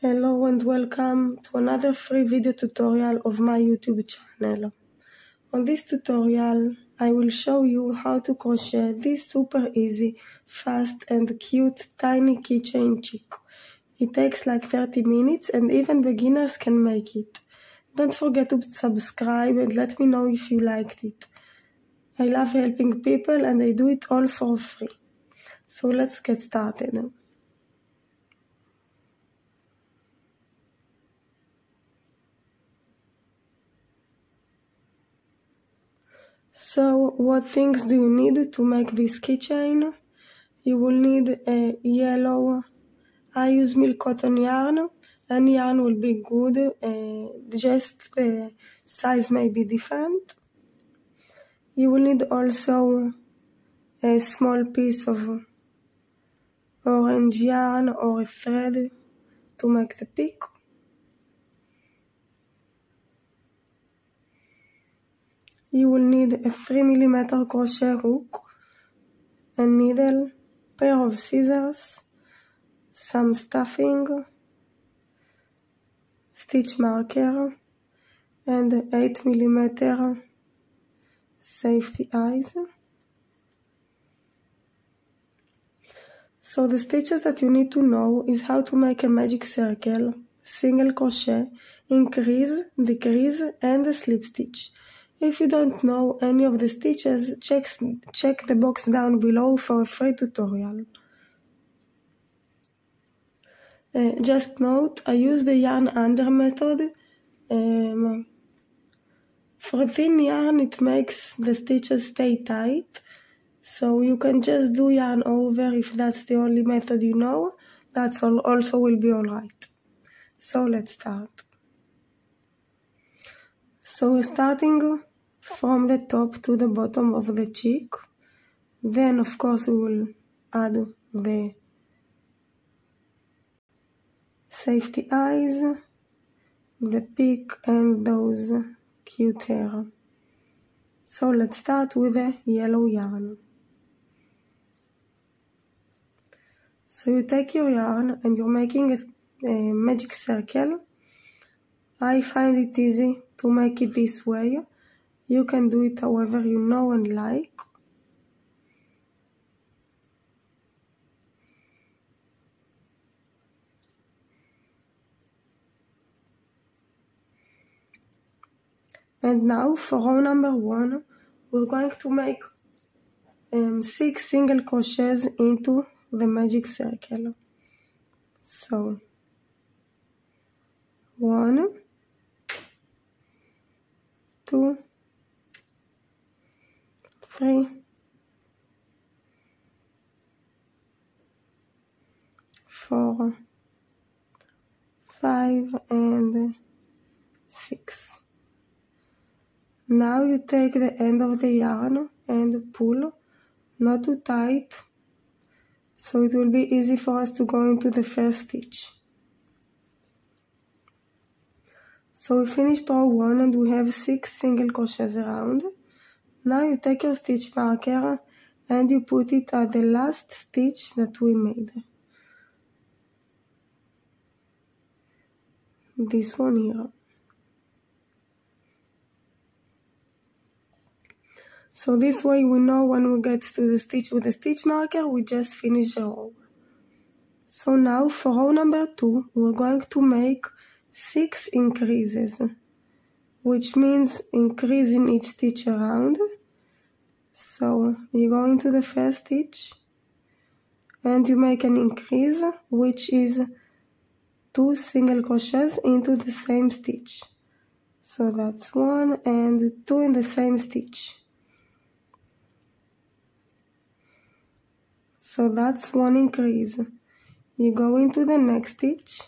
Hello and welcome to another free video tutorial of my YouTube channel. On this tutorial, I will show you how to crochet this super easy, fast and cute tiny keychain chick. It takes like 30 minutes and even beginners can make it. Don't forget to subscribe and let me know if you liked it. I love helping people and I do it all for free. So let's get started. So what things do you need to make this keychain? You will need a yellow, I use milk cotton yarn, any yarn will be good, just the size may be different. You will need also a small piece of orange yarn or a thread to make the peak. You will need a 3mm crochet hook, a needle, pair of scissors, some stuffing, stitch marker, and 8mm safety eyes. So the stitches that you need to know is how to make a magic circle, single crochet, increase, decrease, and a slip stitch. If you don't know any of the stitches, check the box down below for a free tutorial. Just note, I use the yarn under method. For thin yarn, it makes the stitches stay tight. So you can just do yarn over if that's the only method you know. That's also will be alright. So let's start. So we're starting from the top to the bottom of the cheek. Then of course we will add the safety eyes, the peak and those cute hair. So let's start with the yellow yarn. So you take your yarn and you're making a magic circle. I find it easy to make it this way. You can do it however you know and like. And now for row number 1, we're going to make 6 single crochets into the magic circle. So 1, 2, 3, 4, 5 and 6. Now you take the end of the yarn and pull, not too tight, so it will be easy for us to go into the first stitch. So we finished row 1 and we have 6 single crochets around. Now you take your stitch marker and you put it at the last stitch that we made. This one here. So this way we know when we get to the stitch with the stitch marker, we just finish the row. So now for row number 2, we're going to make 6 increases, which means increase in each stitch around. So you go into the first stitch and you make an increase, which is 2 single crochets into the same stitch. So that's 1 and 2 in the same stitch. So that's 1 increase. You go into the next stitch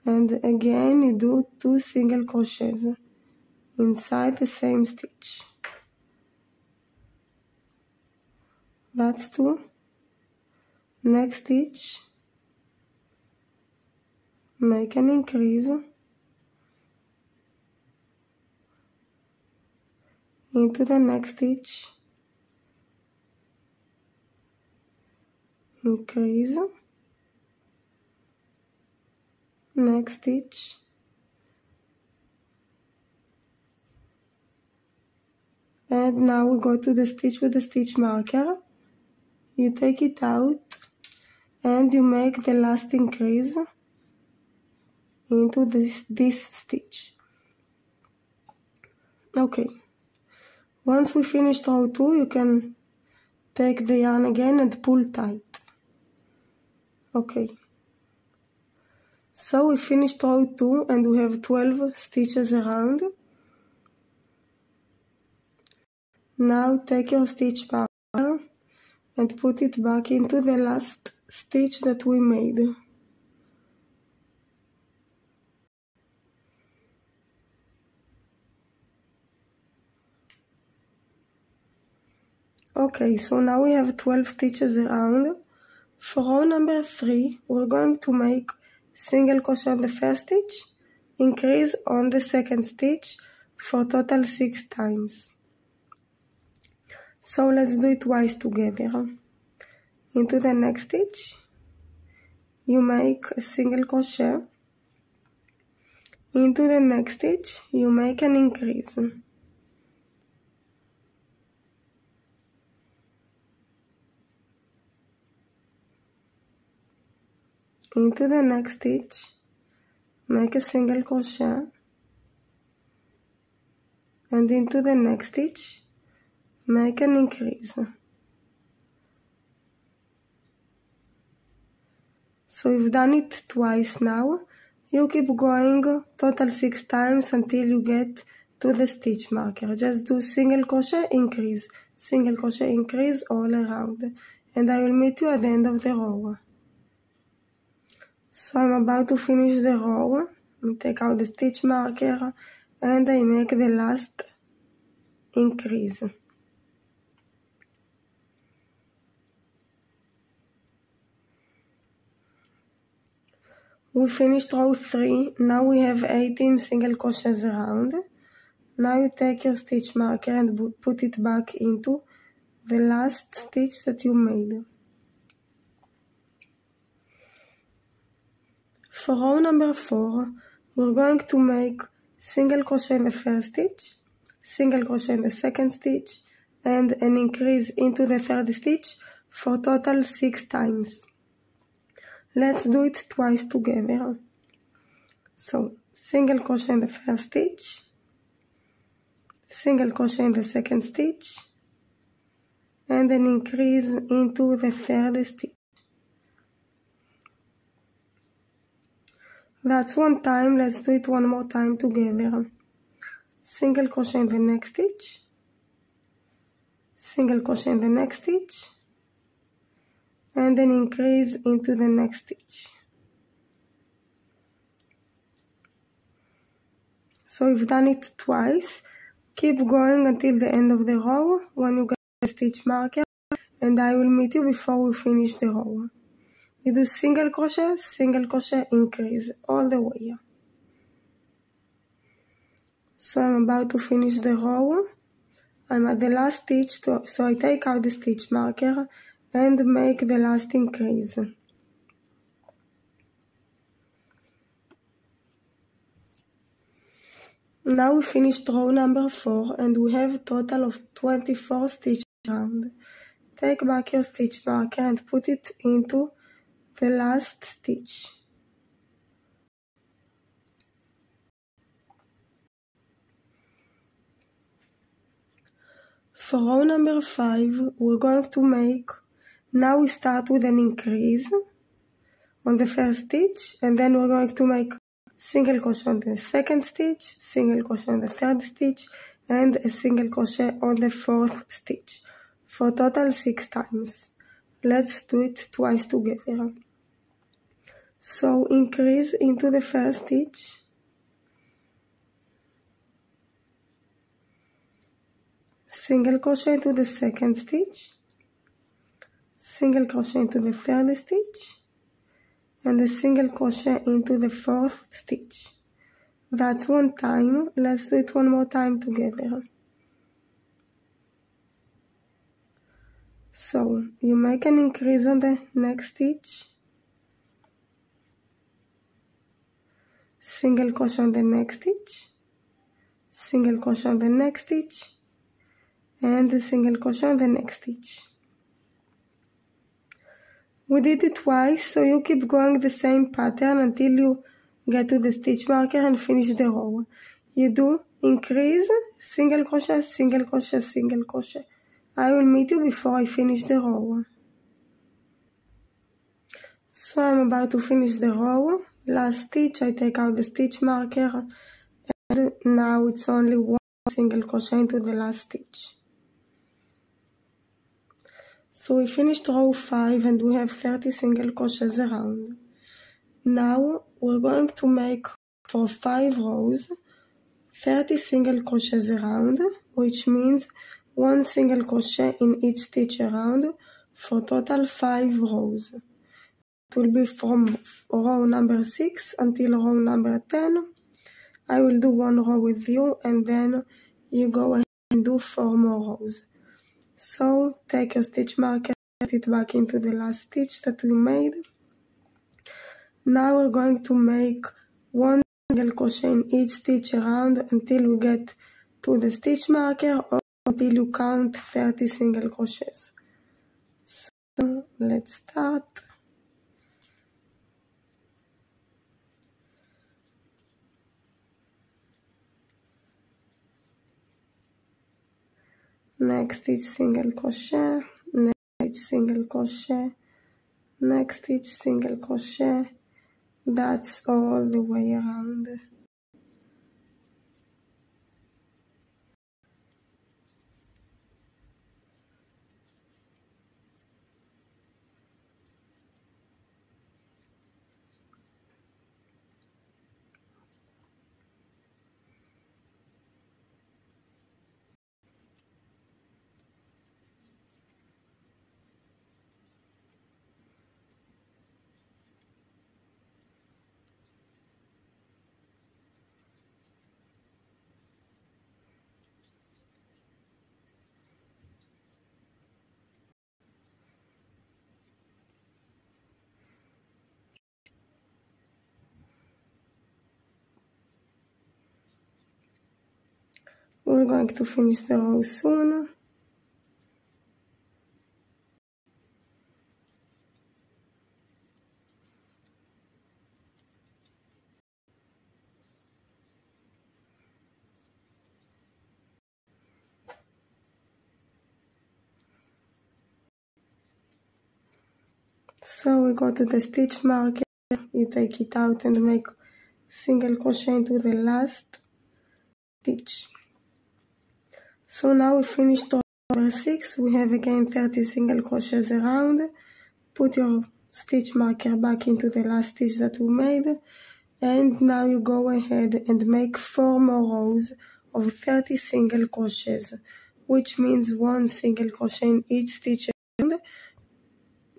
and again you do 2 single crochets inside the same stitch. That's 2. Next stitch, make an increase into the next stitch, increase, next stitch, and now we go to the stitch with the stitch marker. You take it out and you make the last increase into this stitch. Okay, once we finished row 2, you can take the yarn again and pull tight. Okay, so we finished row 2 and we have 12 stitches around. Now take your stitch marker and put it back into the last stitch that we made. Okay, so now we have 12 stitches around. For row number 3, we're going to make single crochet on the first stitch, increase on the second stitch for total 6 times. So let's do it twice together. Into the next stitch, you make a single crochet. Into the next stitch, you make an increase. Into the next stitch, make a single crochet, and into the next stitch, make an increase. So you've done it twice now. You keep going total 6 times until you get to the stitch marker. Just do single crochet, increase all around, and I will meet you at the end of the row. So I'm about to finish the row. I take out the stitch marker and I make the last increase. We finished row 3. Now we have 18 single crochets around. Now you take your stitch marker and put it back into the last stitch that you made. For row number 4, we're going to make single crochet in the first stitch, single crochet in the second stitch, and an increase into the third stitch for total 6 times. Let's do it twice together. So, single crochet in the first stitch, single crochet in the second stitch, and an increase into the third stitch. That's one time. Let's do it one more time together. Single crochet in the next stitch, single crochet in the next stitch, and an increase into the next stitch. So you've done it twice. Keep going until the end of the row when you get the stitch marker, and I will meet you before we finish the row. You do single crochet, increase all the way. So I'm about to finish the row. I'm at the last stitch, so I take out the stitch marker and make the last increase. Now we finished row number 4 and we have a total of 24 stitches around. Take back your stitch marker and put it into the last stitch. For row number 5, we're going to make, now we start with an increase on the first stitch, and then we're going to make single crochet on the second stitch, single crochet on the third stitch, and a single crochet on the fourth stitch, for total 6 times. Let's do it twice together. So increase into the first stitch, single crochet into the second stitch, single crochet into the third stitch, and a single crochet into the fourth stitch. That's one time. Let's do it one more time together. So you make an increase on the next stitch, single crochet on the next stitch, single crochet on the next stitch, and a single crochet on the next stitch. We did it twice, so you keep going the same pattern until you get to the stitch marker and finish the row. You do increase, single crochet, single crochet, single crochet. I will meet you before I finish the row. So I'm about to finish the row. Last stitch, I take out the stitch marker, and now it's only one single crochet into the last stitch. So we finished row 5 and we have 30 single crochets around. Now we're going to make for 5 rows 30 single crochets around, which means 1 single crochet in each stitch around for total 5 rows. It will be from row number 6 until row number 10. I will do 1 row with you and then you go ahead and do 4 more rows. So take your stitch marker, put it back into the last stitch that we made. Now we're going to make 1 single crochet in each stitch around until we get to the stitch marker or until you count 30 single crochets. So let's start. Next stitch single crochet, next stitch single crochet, next stitch single crochet. That's all the way around. We're going to finish the row soon. So we go to the stitch marker, you take it out and make single crochet into the last stitch. So now we finished row number 6, we have again 30 single crochets around. Put your stitch marker back into the last stitch that we made, and now you go ahead and make 4 more rows of 30 single crochets, which means 1 single crochet in each stitch around,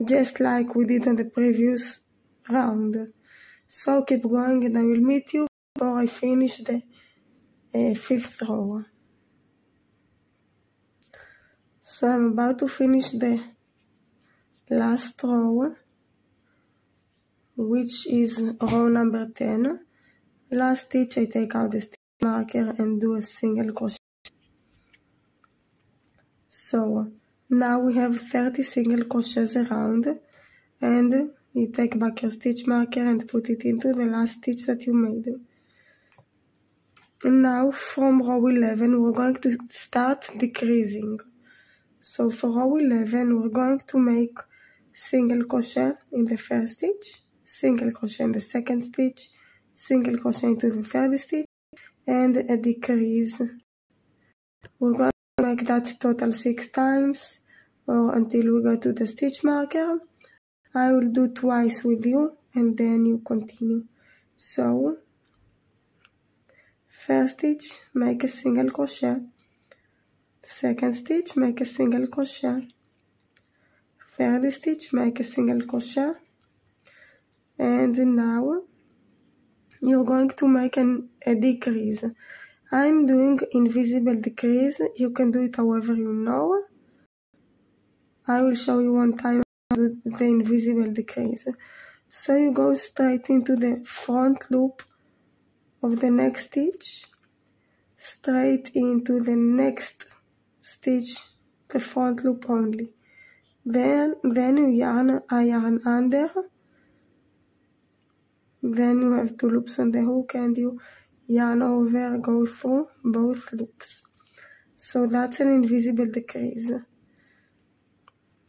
just like we did on the previous round. So keep going and I will meet you before I finish the 5th row. So I'm about to finish the last row, which is row number 10. Last stitch, I take out the stitch marker and do a single crochet. So now we have 30 single crochets around, and you take back your stitch marker and put it into the last stitch that you made. And now from row 11 we're going to start decreasing. So for row 11 we're going to make single crochet in the first stitch, single crochet in the second stitch, single crochet into the third stitch, and a decrease. We're going to make that total 6 times or until we go to the stitch marker. I will do twice with you and then you continue. So first stitch, make a single crochet, second stitch, make a single crochet, third stitch, make a single crochet, and now you're going to make a decrease. I'm doing invisible decrease, you can do it however you know. I will show you one time how to do the invisible decrease. So you go straight into the front loop of the next stitch straight into the next stitch, the front loop only. Then you yarn a yarn under, then you have 2 loops on the hook and you yarn over, go through both loops. So that's an invisible decrease.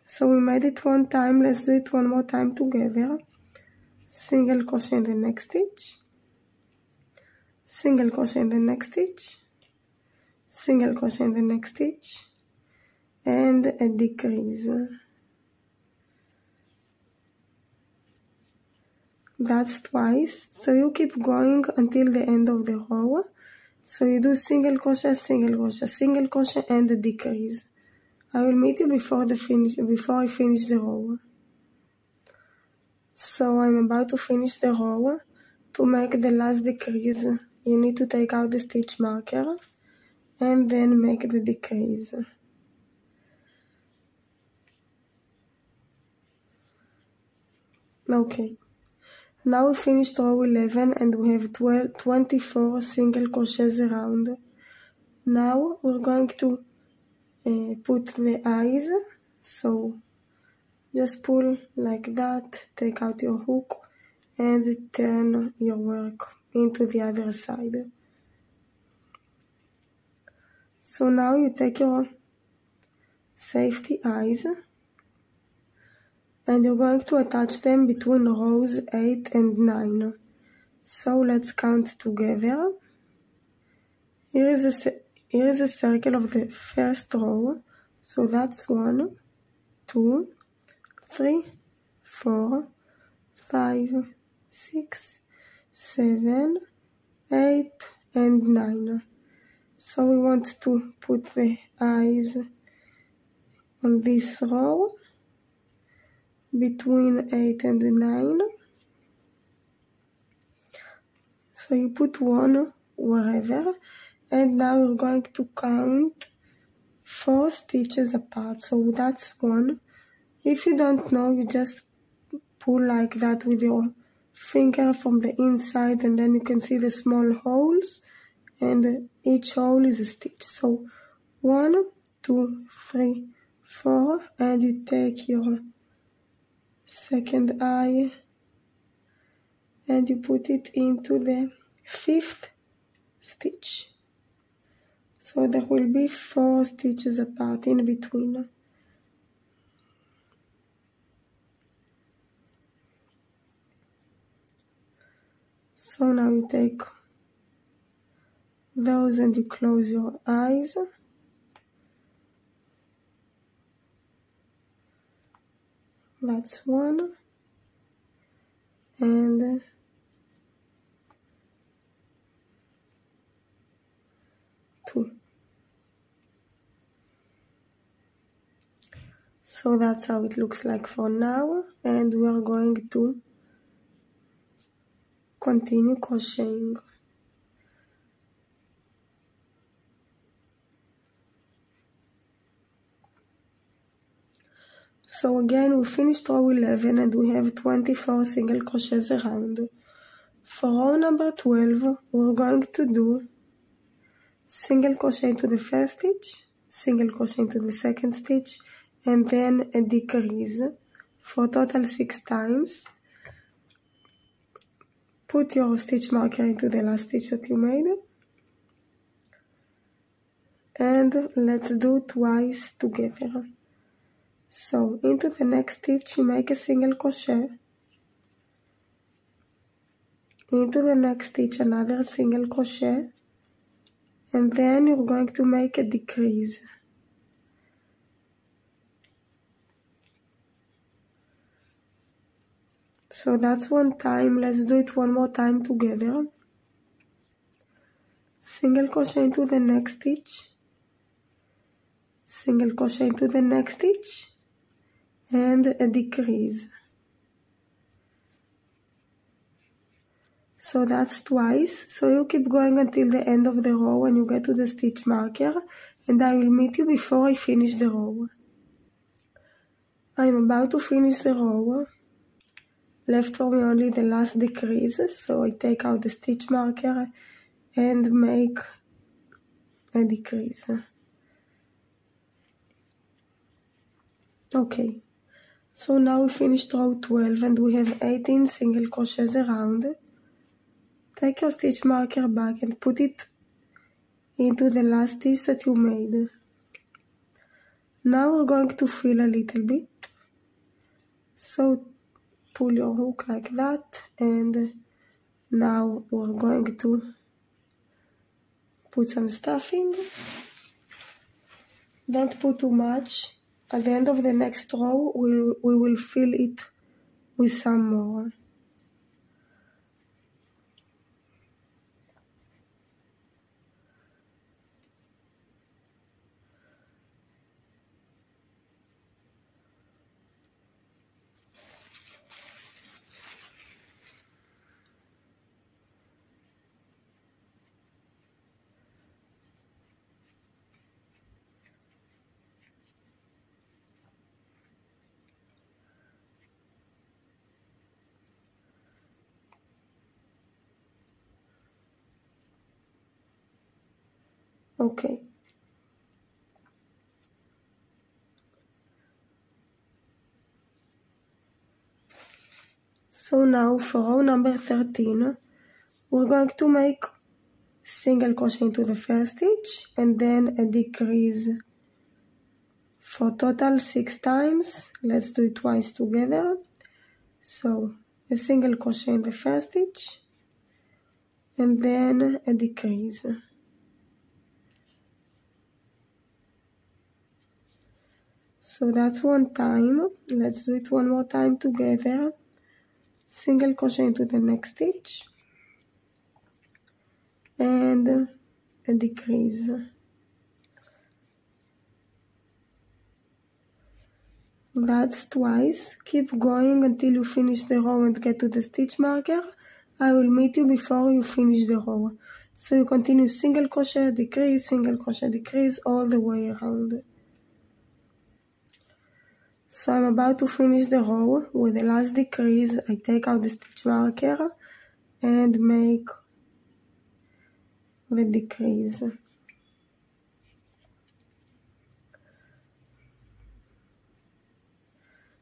So we made it one time, let's do it one more time together. Single crochet in the next stitch, single crochet in the next stitch, single crochet in the next stitch, and a decrease. That's twice, so you keep going until the end of the row. So you do single crochet, single crochet, single crochet, and a decrease. I will meet you before I finish the row. So I'm about to finish the row. To make the last decrease, you need to take out the stitch marker and then make the decrease. Okay. Now we finished row 11 and we have 24 single crochets around. Now we're going to put the eyes, so just pull like that, take out your hook and turn your work into the other side. So now you take your safety eyes and you're going to attach them between rows 8 and 9. So let's count together. Here is a circle of the first row, so that's 1, 2, 3, 4, 5, 6, 7, 8, and 9. So we want to put the eyes on this row between 8 and 9. So you put 1 wherever, and now we're going to count 4 stitches apart. So that's 1. If you don't know, you just pull like that with your finger from the inside, and then you can see the small holes, and each hole is a stitch. So 1, 2, 3, 4, and you take your second eye and you put it into the 5th stitch. So there will be 4 stitches apart in between. So now you take those and you close your eyes. That's 1 and 2. So that's how it looks like for now, and we are going to continue crocheting. So again, we finished row 11 and we have 24 single crochets around. For row number 12, we're going to do single crochet into the first stitch, single crochet into the second stitch, and then a decrease for total 6 times. Put your stitch marker into the last stitch that you made. And let's do twice together. So into the next stitch you make a single crochet, into the next stitch another single crochet, and then you're going to make a decrease. So that's one time. Let's do it one more time together. Single crochet into the next stitch, single crochet into the next stitch, and a decrease. So that's twice. So you keep going until the end of the row and you get to the stitch marker, and I will meet you before I finish the row. I'm about to finish the row. Left for me only the last decrease, so I take out the stitch marker and make a decrease. Okay, so now we finished row 12 and we have 18 single crochets around. Take your stitch marker back and put it into the last stitch that you made. Now we're going to fill a little bit. So pull your hook like that, and now we're going to put some stuffing. Don't put too much. At the end of the next row, we will fill it with some more. Okay. So now for row number 13, we're going to make single crochet into the first stitch and then a decrease for total 6 times. Let's do it twice together. So a single crochet in the first stitch and then a decrease. So that's one time. Let's do it one more time together. Single crochet into the next stitch and a decrease. That's twice. Keep going until you finish the row and get to the stitch marker. I will meet you before you finish the row. So you continue single crochet, decrease, single crochet, decrease all the way around. So I'm about to finish the row. With the last decrease, I take out the stitch marker and make the decrease.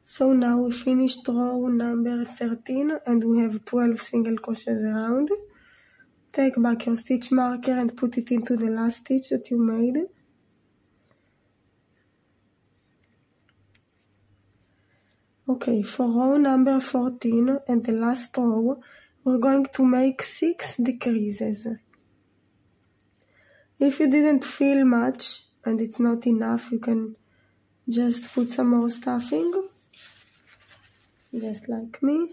So now we finished row number 13 and we have 12 single crochets around. Take back your stitch marker and put it into the last stitch that you made. Okay, for row number 14 and the last row, we're going to make 6 decreases. If you didn't feel much and it's not enough, you can just put some more stuffing, just like me.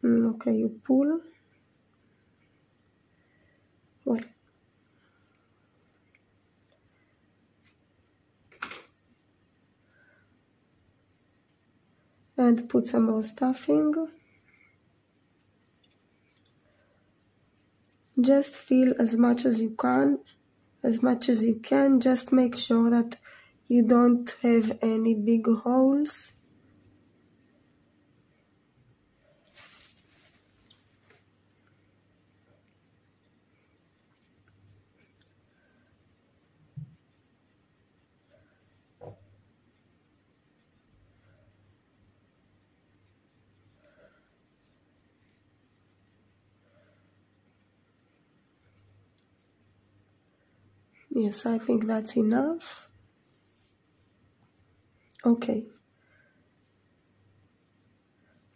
Okay, you pull. Well, and put some more stuffing. Just fill as much as you can, just make sure that you don't have any big holes. Yes, I think that's enough. Okay.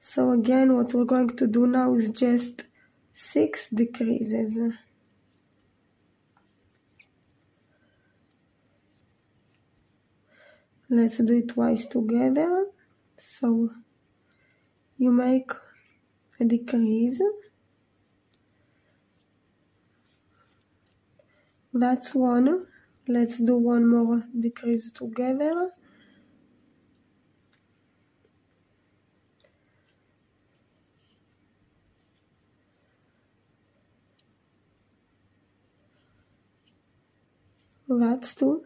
So again, what we're going to do now is just 6 decreases. Let's do it twice together. So you make a decrease. That's one. Let's do one more decrease together. That's two.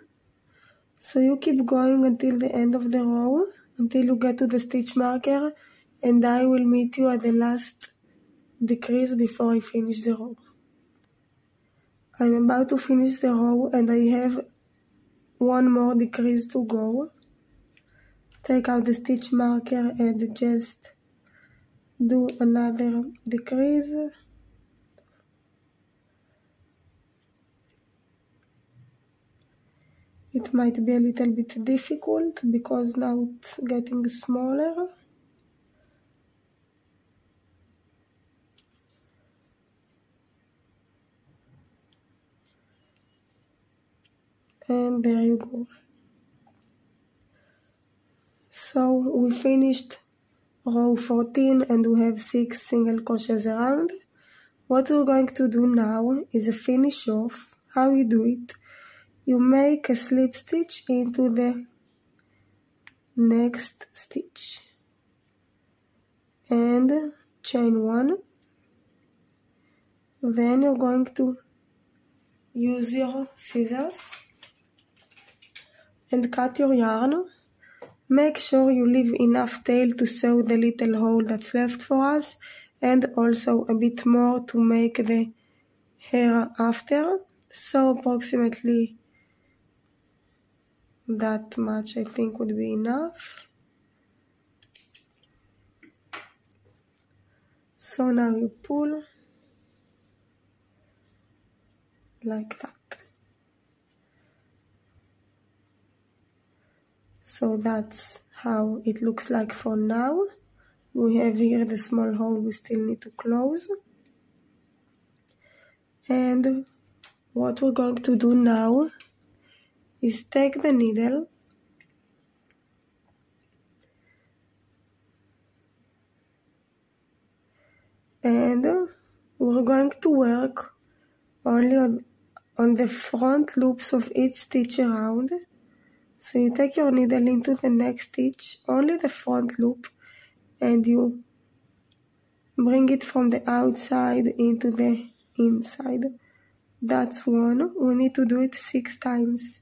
So you keep going until the end of the row, until you get to the stitch marker, and I will meet you at the last decrease before I finish the row. I'm about to finish the row and I have one more decrease to go. Take out the stitch marker and just do another decrease. It might be a little bit difficult because now it's getting smaller. And there you go. So we finished row 14 and we have 6 single crochets around. What we're going to do now is a finish off. How you do it? You make a slip stitch into the next stitch and chain 1. Then you're going to use your scissors and cut your yarn. Make sure you leave enough tail to sew the little hole that's left for us, and also a bit more to make the hair after. So approximately that much I think would be enough. So now you pull like that. So that's how it looks like for now. We have here the small hole we still need to close. And what we're going to do now is take the needle and we're going to work only on the front loops of each stitch around. So you take your needle into the next stitch, only the front loop, and you bring it from the outside into the inside. That's one. We need to do it 6 times.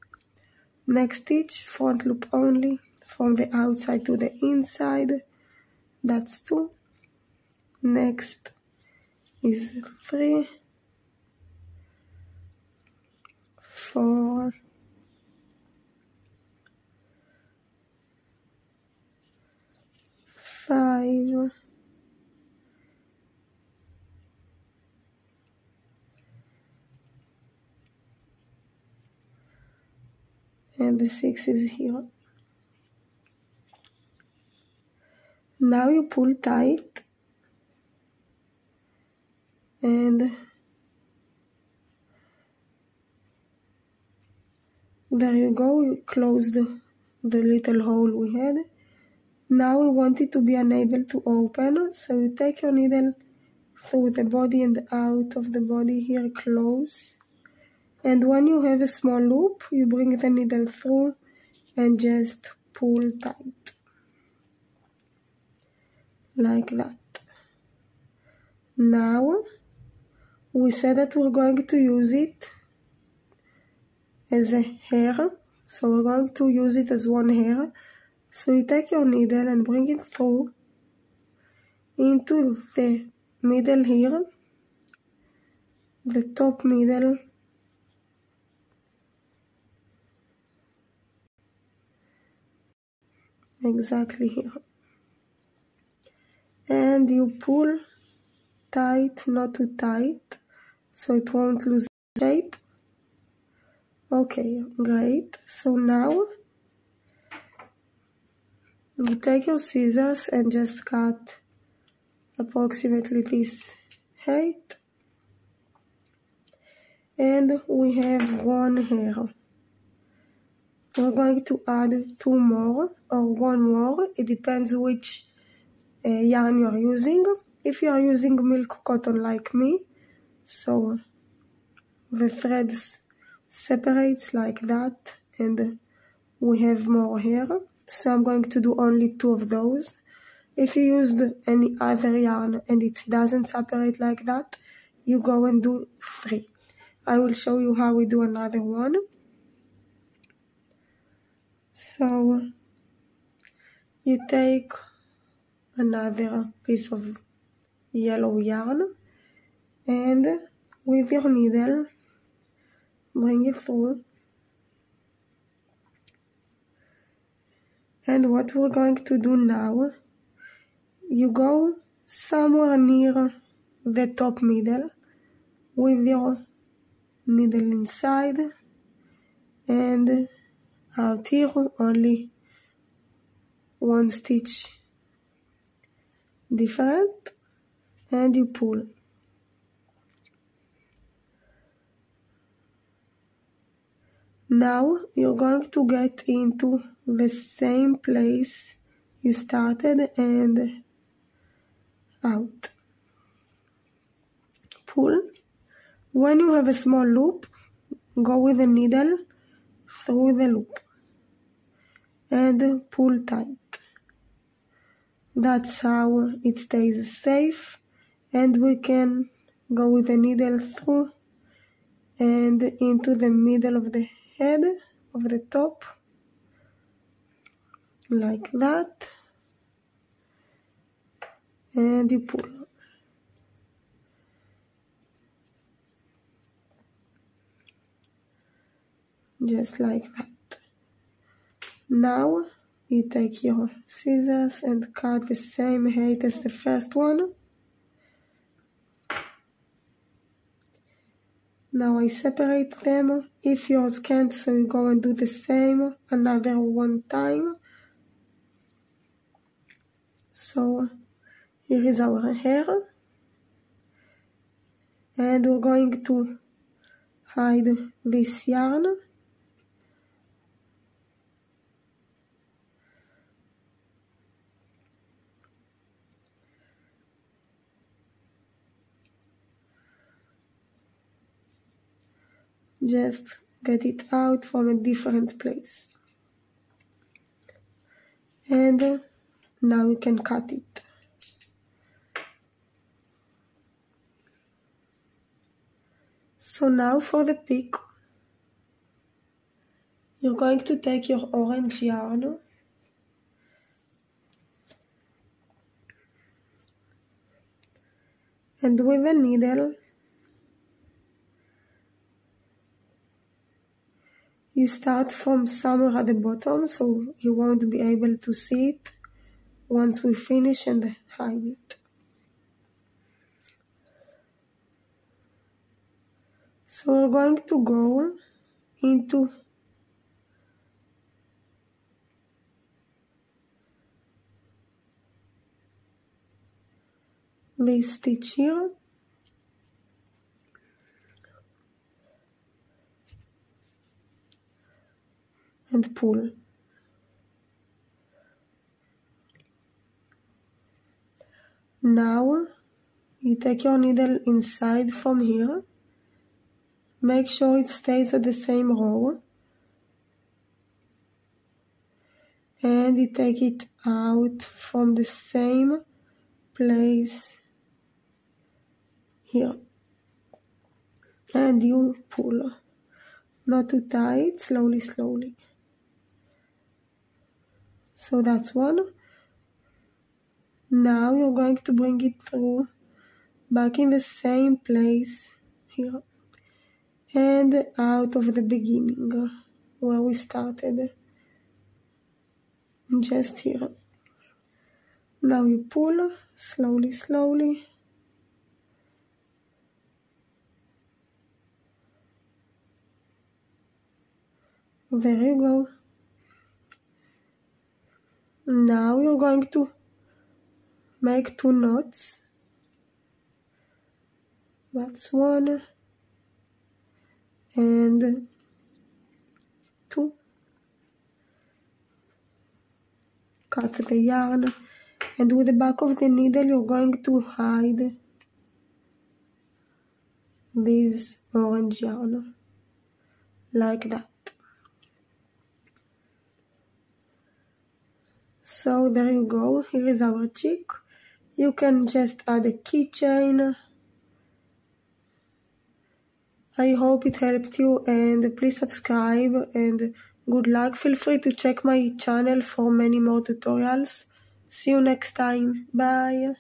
Next stitch, front loop only, from the outside to the inside. That's 2. Next is 3, 4, 5, and the 6 is here. Now you pull tight and there you go, you closed the little hole we had. Now we want it to be unable to open, so you take your needle through the body and out of the body here close. And when you have a small loop, you bring the needle through and just pull tight. Like that. Now, we said that we're going to use it as a hair. So we're going to use it as one hair. So you take your needle and bring it through into the middle here, the top middle, exactly here. And you pull tight, not too tight, so it won't lose shape. Okay, great. So now you take your scissors and just cut approximately this height. And we have one hair. We're going to add 2 more or 1 more. It depends which yarn you are using. If you are using milk cotton like me, so the threads separates like that and we have more hair. So I'm going to do only 2 of those. If you used any other yarn and it doesn't separate like that, you go and do 3. I will show you how we do another one. So you take another piece of yellow yarn, and with your needle bring it through. And what we're going to do now, you go somewhere near the top middle with your needle inside, and out here only one stitch different, and you pull. Now you're going to get into the same place you started and out. Pull. When you have a small loop, go with the needle through the loop and pull tight. That's how it stays safe, and we can go with the needle through and into the middle of the head of the top, like that, and you pull. Just like that. Now you take your scissors and cut the same height as the first one. Now I separate them. If yours can't, so you go and do the same another one time. So here is our hair, and we're going to hide this yarn. Just get it out from a different place. And now we can cut it. So now for the peak, you're going to take your orange yarn and with a needle you start from somewhere at the bottom, so you won't be able to see it once we finish, and hide it. So we're going to go into this stitch here, and pull. Now you take your needle inside from here, make sure it stays at the same row, and you take it out from the same place here, and you pull. Not too tight, slowly, slowly. So that's one. Now you're going to bring it through back in the same place here and out of the beginning where we started, just here. Now you pull slowly, slowly. There you go. Now you're going to make 2 knots. That's 1 and 2. Cut the yarn, and with the back of the needle you're going to hide this orange yarn, like that. So there you go, here is our cheek. You can just add a keychain. I hope it helped you, and please subscribe, and good luck. Feel free to check my channel for many more tutorials. See you next time. Bye.